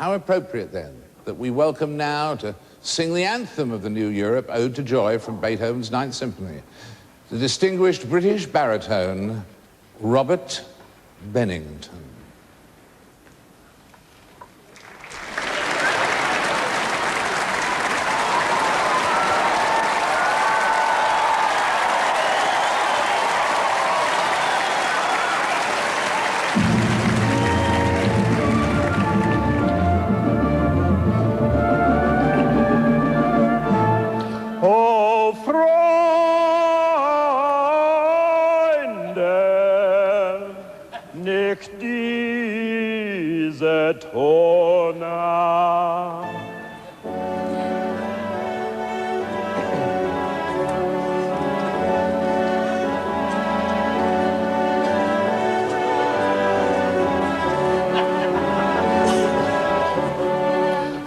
How appropriate, then, that we welcome now to sing the anthem of the new Europe, Ode to Joy, from Beethoven's Ninth Symphony, the distinguished British baritone, Robert Bennington. O Freunde, nicht diese Tone.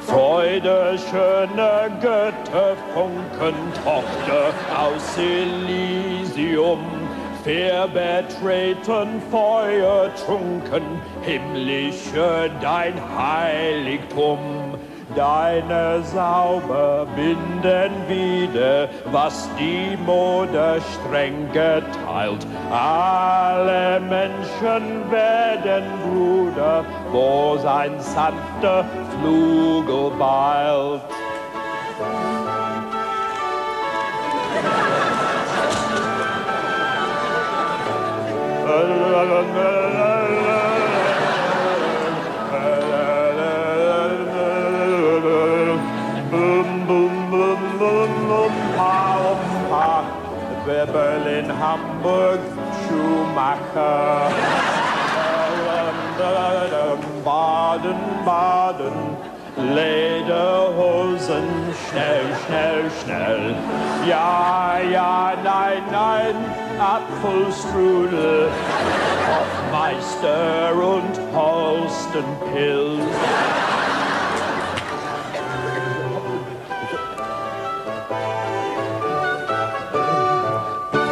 Freude, schöne Götterfunken, Tochter aus Elysium, fair betreten, Feuer trunken, himmlische dein Heiligtum. Deine Sauber binden wieder, was die Mode streng geteilt. Alle Menschen werden Bruder, wo sein sanfter Flügel beilt. Berlin, Hamburg, Schumacher. Baden, Baden, Lederhosen, schnell, schnell, schnell. Ja, ja, nein, nein, Apfelstrudel, Hofmeister und Holstenpilz.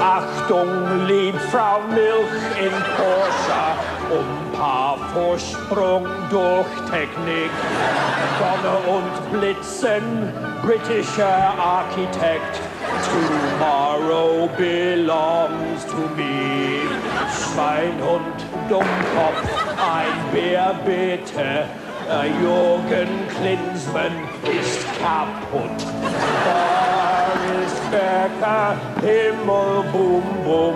Achtung, Liebfrau Milch in Porsche, Paar Vorsprung durch Technik. Donner und Blitzen, britischer Architekt. Tomorrow belongs to me. Schwein und Dummkopf, ein Bär bitte. Jürgen Klinsmann ist kaputt. Boris Becker, Himmel, bum, bum.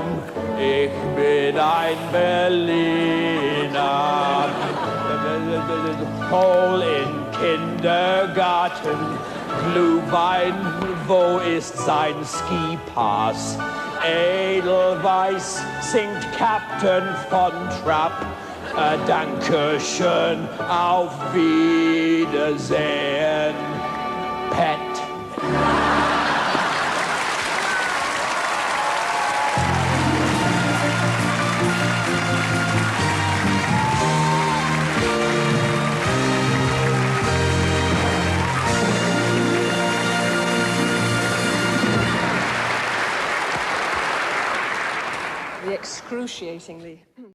Ich bin ein Berliner. Kohl in Kindergarten. Glühwein, wo ist sein Skipass? Edelweiss singt Captain von Trapp. Dankeschön, auf Wiedersehen, Pet. The excruciatingly